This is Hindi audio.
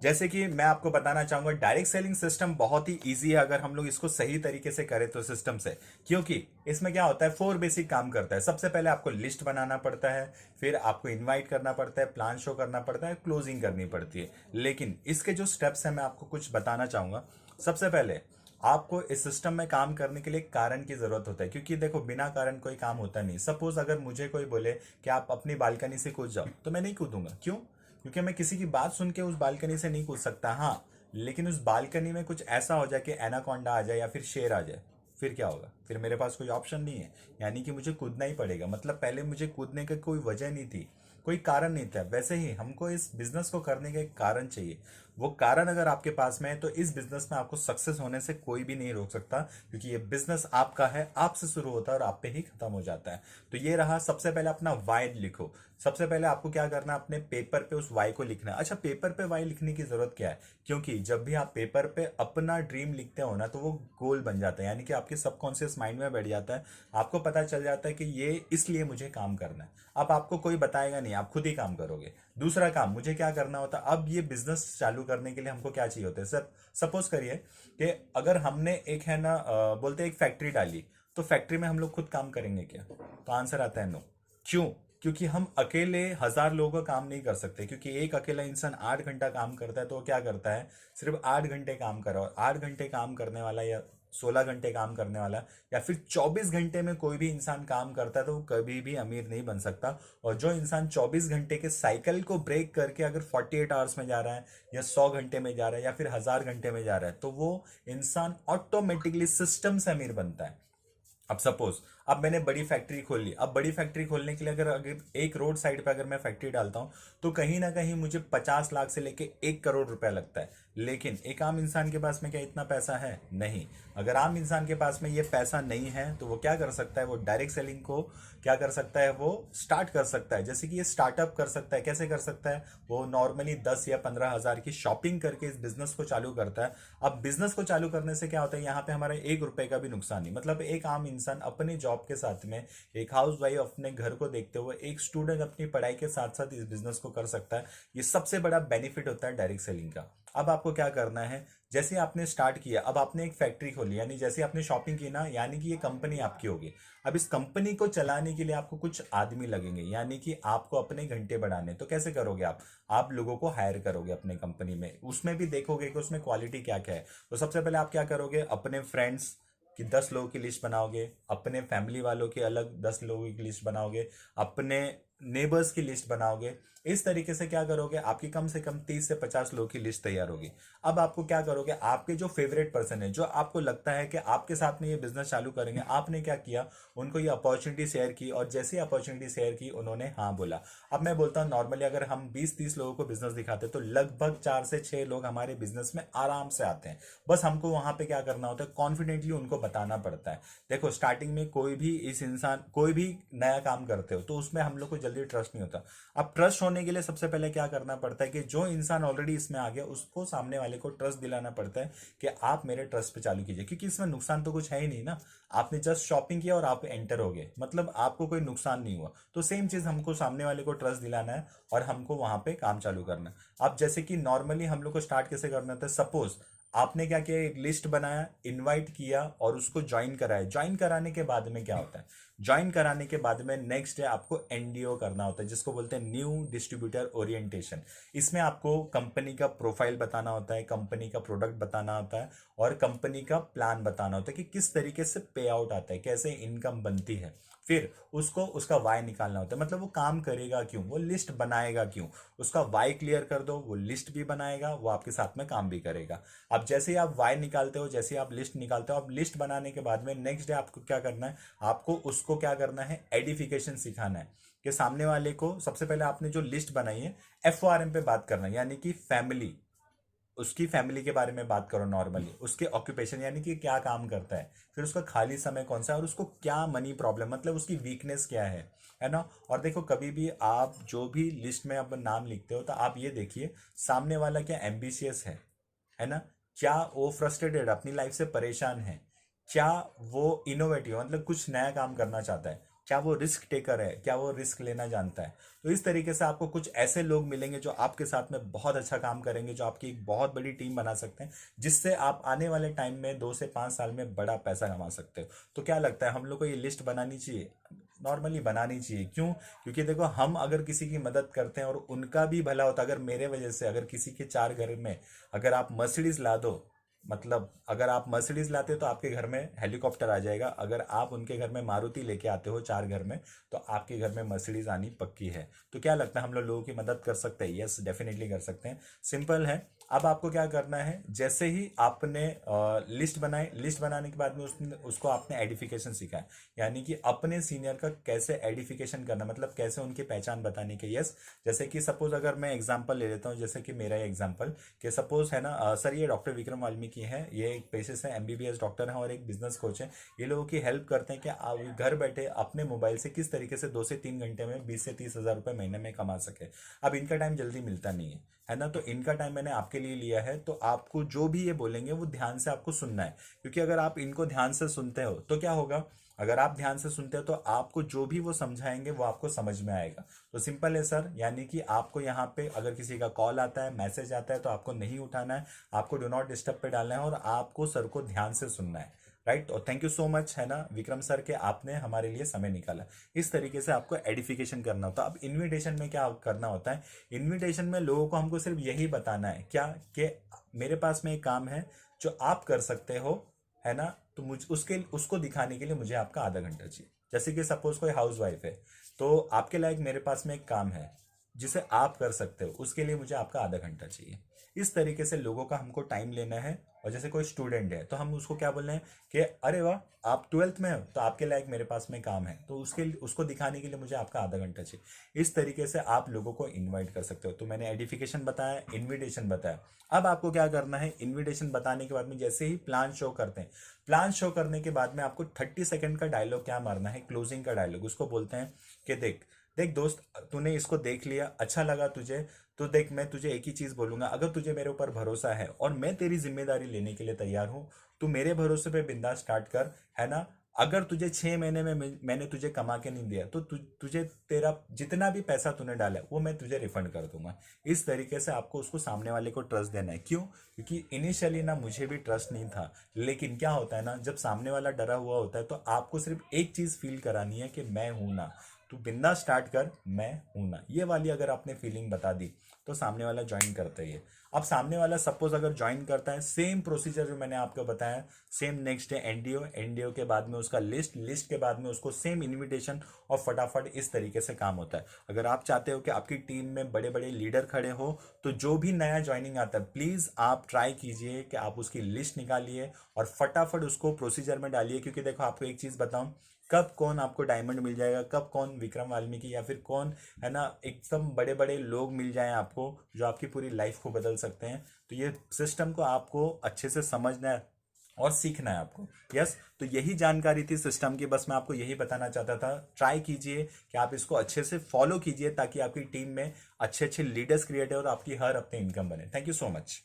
जैसे कि मैं आपको बताना चाहूंगा, डायरेक्ट सेलिंग सिस्टम बहुत ही इजी है अगर हम लोग इसको सही तरीके से करें तो सिस्टम से। क्योंकि इसमें क्या होता है, फोर बेसिक काम करता है। सबसे पहले आपको लिस्ट बनाना पड़ता है, फिर आपको इनवाइट करना पड़ता है, प्लान शो करना पड़ता है, क्लोजिंग करनी पड़ती है। लेकिन इसके जो स्टेप्स हैं मैं आपको कुछ बताना चाहूंगा। सबसे पहले आपको इस सिस्टम में काम करने के लिए कारण की जरूरत होता है, क्योंकि देखो बिना कारण कोई काम होता नहीं। सपोज अगर मुझे कोई बोले कि आप अपनी बालकनी से कूद जाओ, तो मैं नहीं कूदूंगा। क्यों? क्योंकि मैं किसी की बात सुन के उस बालकनी से नहीं कूद सकता। हाँ, लेकिन उस बालकनी में कुछ ऐसा हो जाए कि एनाकोंडा आ जाए या फिर शेर आ जाए, फिर क्या होगा? फिर मेरे पास कोई ऑप्शन नहीं है, यानी कि मुझे कूदना ही पड़ेगा। मतलब पहले मुझे कूदने की कोई वजह नहीं थी, कोई कारण नहीं था। वैसे ही हमको इस बिजनेस को करने का एक कारण चाहिए। वो कारण अगर आपके पास में है तो इस बिजनेस में आपको सक्सेस होने से कोई भी नहीं रोक सकता, क्योंकि ये बिजनेस आपका है, आपसे शुरू होता है और आप पे ही खत्म हो जाता है। तो ये रहा। सबसे पहले अपना वाई लिखो। सबसे पहले आपको क्या करना है, अपने पेपर पे उस वाई को लिखना है। अच्छा, पेपर पे वाई लिखने की जरूरत क्या है? क्योंकि जब भी आप पेपर पे अपना ड्रीम लिखते हो ना, तो वो गोल बन जाता है, यानी कि आपके सबकॉन्शियस माइंड में बैठ जाता है। आपको पता चल जाता है कि ये इसलिए मुझे काम करना है। अब आपको कोई बताएगा नहीं, आप खुद ही काम करोगे। दूसरा काम मुझे क्या करना होता है, अब ये बिजनेस चालू करने के लिए हमको क्या चाहिए होता है सर? सपोज करिए कि अगर हमने एक है ना बोलते एक फैक्ट्री डाली, तो फैक्ट्री में हम लोग खुद काम करेंगे क्या? तो आंसर आता है नो। क्यों? क्योंकि हम अकेले 1,000 लोगों का काम नहीं कर सकते। क्योंकि एक अकेला इंसान 8 घंटा काम करता है, तो वो क्या करता है? सिर्फ 8 घंटे काम करा, और 8 घंटे काम करने वाला या 16 घंटे काम करने वाला या फिर 24 घंटे में कोई भी इंसान काम करता है, तो वो कभी भी अमीर नहीं बन सकता। और जो इंसान 24 घंटे के साइकिल को ब्रेक करके अगर 48 आवर्स में जा रहा है, या 100 घंटे में जा रहा है, या फिर 1000 घंटे में जा रहा है, तो वो इंसान ऑटोमेटिकली सिस्टम से अमीर बनता है। अब सपोज अब मैंने बड़ी फैक्ट्री खोल ली। अब बड़ी फैक्ट्री खोलने के लिए अगर अगर एक रोड साइड पे अगर मैं फैक्ट्री डालता हूं, तो कहीं ना कहीं मुझे 50 लाख से लेके 1 करोड़ रुपया लगता है। लेकिन एक आम इंसान के पास में क्या इतना पैसा है? नहीं। अगर आम इंसान के पास में ये पैसा नहीं है, तो वो क्या कर सकता है? वो डायरेक्ट सेलिंग को क्या कर सकता है? वो स्टार्ट कर सकता है। जैसे कि ये स्टार्टअप कर सकता है। कैसे कर सकता है? वो नॉर्मली 10 या 15 हजार की शॉपिंग करके इस बिजनेस को चालू करता है। अब बिजनेस को चालू करने से क्या होता है, यहाँ पे हमारा 1 रुपए का भी नुकसान नहीं। मतलब एक आम इंसान अपनी जॉब के साथ में, एक हाउस वाइफ अपने घर को देखते हुए, एक स्टूडेंट अपनी पढ़ाई के साथ साथ इस बिजनेस को कर सकता है। ये सबसे बड़ा बेनिफिट होता है डायरेक्ट सेलिंग का। अब आपको क्या करना है, जैसे आपने स्टार्ट किया, अब आपने एक फैक्ट्री खोली, यानी जैसे आपने शॉपिंग की ना, यानी कि ये कंपनी आपकी होगी। अब इस कंपनी को चलाने के लिए आपको कुछ आदमी लगेंगे, यानी कि आपको अपने घंटे बढ़ाने। तो कैसे करोगे आप लोगों को हायर करोगे अपने कंपनी में। उसमें भी देखोगे कि उसमें क्वालिटी क्या क्या है। तो सबसे पहले आप क्या करोगे, अपने फ्रेंड्स कि 10 लोगों की लिस्ट बनाओगे, अपने फैमिली वालों की अलग 10 लोगों की लिस्ट बनाओगे, अपने नेबर्स की लिस्ट बनाओगे। इस तरीके से क्या करोगे, आपकी कम से कम 30 से 50 लोगों की लिस्ट तैयार होगी। अब आपको क्या करोगे, आपके जो फेवरेट पर्सन है, जो आपको लगता है कि आपके साथ में ये बिजनेस चालू करेंगे, आपने क्या किया, उनको ये अपॉर्चुनिटी शेयर की, और जैसे ही अपॉर्चुनिटी शेयर की उन्होंने हाँ बोला। अब मैं बोलता हूँ नॉर्मली अगर हम 20-30 लोगों को बिजनेस दिखाते हैं, तो लगभग 4 से 6 लोग हमारे बिजनेस में आराम से आते हैं। बस हमको वहां पे क्या करना होता है, कॉन्फिडेंटली उनको बताना पड़ता है। देखो स्टार्टिंग में कोई भी इस इंसान कोई भी नया काम करते हो, तो उसमें हम लोग को जल्दी ट्रस्ट नहीं होता। अब ट्रस्ट होने के लिए सबसे पहले क्या करना पड़ता है कि जो इंसान ऑलरेडी इसमें आ गया, उसको सामने वाले को ट्रस्ट दिलाना पड़ता है कि आप मेरे ट्रस्ट पे चालू कीजिए। क्योंकि इसमें नुकसान तो कुछ है ही नहीं ना। आपने जस्ट शॉपिंग किया और आप एंटर हो गए, मतलब आपको कोई नुकसान नहीं हुआ। तो सेम चीज हमको सामने वाले को ट्रस्ट दिलाना है, और हमको वहां पे काम चालू करना है। अब जैसे कि नॉर्मली हम लोग को स्टार्ट कैसे करना था, सपोज आपने क्या किया, एक लिस्ट बनाया, इनवाइट किया और उसको ज्वाइन कराया। ज्वाइन कराने के बाद में क्या होता है, ज्वाइन कराने के बाद में नेक्स्ट डे आपको एनडीओ करना होता है, जिसको बोलते हैं न्यू डिस्ट्रीब्यूटर ओरिएंटेशन। इसमें आपको कंपनी का प्रोफाइल बताना होता है, कंपनी का प्रोडक्ट बताना होता है, और कंपनी का प्लान बताना होता है कि किस तरीके से पे आउट आता है, कैसे इनकम बनती है। फिर उसको उसका वाई निकालना होता है, मतलब वो काम करेगा क्यों, वो लिस्ट बनाएगा क्यों। उसका वाई क्लियर कर दो, वो लिस्ट भी बनाएगा, वो आपके साथ में काम भी करेगा। अब जैसे ही आप वाई निकालते हो, जैसे ही आप लिस्ट निकालते हो, अब लिस्ट बनाने के बाद में नेक्स्ट डे आपको क्या करना है, आपको उसको क्या करना है, एडिफिकेशन सिखाना है। कि सामने वाले को सबसे पहले आपने जो लिस्ट बनाई है, FORM पे बात करना है, यानी कि फैमिली, उसकी फैमिली के बारे में बात करो नॉर्मली, उसके ऑक्यूपेशन यानी कि क्या काम करता है, फिर उसका खाली समय कौन सा है, और उसको क्या मनी प्रॉब्लम, मतलब उसकी वीकनेस क्या है ना। और देखो कभी भी आप जो भी लिस्ट में आप नाम लिखते हो, तो आप ये देखिए सामने वाला क्या एम्बिशियस है ना, क्या वो फ्रस्ट्रेटेड अपनी लाइफ से परेशान है, क्या वो इनोवेटिव मतलब कुछ नया काम करना चाहता है, क्या वो रिस्क टेकर है, क्या वो रिस्क लेना जानता है। तो इस तरीके से आपको कुछ ऐसे लोग मिलेंगे जो आपके साथ में बहुत अच्छा काम करेंगे, जो आपकी एक बहुत बड़ी टीम बना सकते हैं, जिससे आप आने वाले टाइम में 2 से 5 साल में बड़ा पैसा कमा सकते हो। तो क्या लगता है हम लोग को ये लिस्ट बनानी चाहिए? नॉर्मली बनानी चाहिए। क्यों? क्योंकि देखो, हम अगर किसी की मदद करते हैं और उनका भी भला होता, अगर मेरे वजह से अगर किसी के 4 घर में अगर आप मर्सिडीज ला दो, मतलब अगर आप मर्सिडीज लाते हो तो आपके घर में हेलीकॉप्टर आ जाएगा, अगर आप उनके घर में मारुति लेके आते हो 4 घर में, तो आपके घर में मर्सिडीज आनी पक्की है। तो क्या लगता है हम लोगों की मदद कर सकते हैं? यस, डेफिनेटली कर सकते हैं। सिंपल है। अब आपको क्या करना है, जैसे ही आपने लिस्ट बनाई, लिस्ट बनाने के बाद में उसको आपने एडिफिकेशन सीखा है, यानी कि अपने सीनियर का कैसे एडिफिकेशन करना, मतलब कैसे उनकी पहचान बताने के। यस, जैसे कि सपोज अगर मैं एग्जांपल ले लेता हूँ, जैसे कि मेरा एग्जांपल कि सपोज है ना, सर ये डॉक्टर विक्रम वाल्मीकि हैं, ये एक पेशे से एमबीबीएस डॉक्टर हैं और एक बिजनेस कोच हैं। ये लोगों की हेल्प करते हैं कि आप घर बैठे अपने मोबाइल से किस तरीके से 2 से 3 घंटे में 20 से 30 हज़ार रुपये महीने में कमा सके। अब इनका टाइम जल्दी मिलता नहीं है ना, तो इनका टाइम मैंने आपके लिए लिया है। तो आपको जो भी ये बोलेंगे वो ध्यान से आपको सुनना है, क्योंकि अगर आप इनको ध्यान से सुनते हो तो क्या होगा, अगर आप ध्यान से सुनते हो तो आपको जो भी वो समझाएंगे वो आपको समझ में आएगा। तो सिंपल है सर, यानी कि आपको यहाँ पे अगर किसी का कॉल आता है, मैसेज आता है, तो आपको नहीं उठाना है, आपको डू नॉट डिस्टर्ब पे डालना है और आपको सर को ध्यान से सुनना है। राइट। और थैंक यू सो मच है ना विक्रम सर के, आपने हमारे लिए समय निकाला। इस तरीके से आपको एडिफिकेशन करना होता है। अब इनविटेशन में क्या करना होता है, इनविटेशन में लोगों को हमको सिर्फ यही बताना है क्या, कि मेरे पास में एक काम है जो आप कर सकते हो, है ना, तो मुझ उसके उसको दिखाने के लिए मुझे आपका आधा घंटा चाहिए। जैसे कि सपोज कोई हाउस वाइफ है, तो आपके लायक मेरे पास में एक काम है जिसे आप कर सकते हो, उसके लिए मुझे आपका आधा घंटा चाहिए। इस तरीके से लोगों का हमको टाइम लेना है। और जैसे कोई स्टूडेंट है तो हम उसको क्या बोल रहे हैं कि अरे वाह, आप 12th में हो तो आपके लायक मेरे पास में काम है, तो उसको दिखाने के लिए मुझे आपका आधा घंटा चाहिए। इस तरीके से आप लोगों को इनवाइट कर सकते हो। तो मैंने एडिफिकेशन बताया, इनविटेशन बताया। अब आपको क्या करना है, इनविटेशन बताने के बाद में जैसे ही प्लान शो करते हैं, प्लान शो करने के बाद में आपको 30 सेकंड का डायलॉग क्या मारना है, क्लोजिंग का डायलॉग। उसको बोलते हैं कि देख देख दोस्त, तूने इसको देख लिया, अच्छा लगा तुझे, तो देख मैं तुझे एक ही चीज बोलूंगा, अगर तुझे मेरे ऊपर भरोसा है और मैं तेरी जिम्मेदारी लेने के लिए तैयार हूं, तू मेरे भरोसे पे बिंदास स्टार्ट कर, है ना। अगर तुझे 6 महीने में मैंने तुझे कमा के नहीं दिया, तो तुझे तेरा जितना भी पैसा तूने डाला है वो मैं तुझे रिफंड कर दूंगा। इस तरीके से आपको उसको सामने वाले को ट्रस्ट देना है। क्यों? क्योंकि इनिशियली ना मुझे भी ट्रस्ट नहीं था, लेकिन क्या होता है ना, जब सामने वाला डरा हुआ होता है तो आपको सिर्फ एक चीज फील करानी है कि मैं हूं ना, तू बिंदास स्टार्ट कर, मैं हूं ना। ये वाली अगर आपने फीलिंग बता दी तो सामने वाला ज्वाइन करता ही है। अब सामने वाला सपोज अगर ज्वाइन करता है, सेम प्रोसीजर जो मैंने आपको बताया, same next day NDO, NDO के बाद में उसका लिस्ट, लिस्ट के बाद में उसको सेम इनविटेशन, और फटाफट इस तरीके से काम होता है। अगर आप चाहते हो कि आपकी टीम में बड़े बड़े लीडर खड़े हो, तो जो भी नया ज्वाइनिंग आता है प्लीज आप ट्राई कीजिए कि आप उसकी लिस्ट निकालिए और फटाफट उसको प्रोसीजर में डालिए। क्योंकि देखो आपको एक चीज बताऊं, कब कौन आपको डायमंड मिल जाएगा, कब कौन विक्रम वाल्मीकि या फिर कौन, है ना, एकदम बड़े बड़े लोग मिल जाएं आपको जो आपकी पूरी लाइफ को बदल सकते हैं। तो ये सिस्टम को आपको अच्छे से समझना है और सीखना है आपको। यस, तो यही जानकारी थी सिस्टम की, बस मैं आपको यही बताना चाहता था। ट्राई कीजिए कि आप इसको अच्छे से फॉलो कीजिए ताकि आपकी टीम में अच्छे अच्छे लीडर्स क्रिएट हो और आपकी हर हफ्ते इनकम बने। Thank you so much.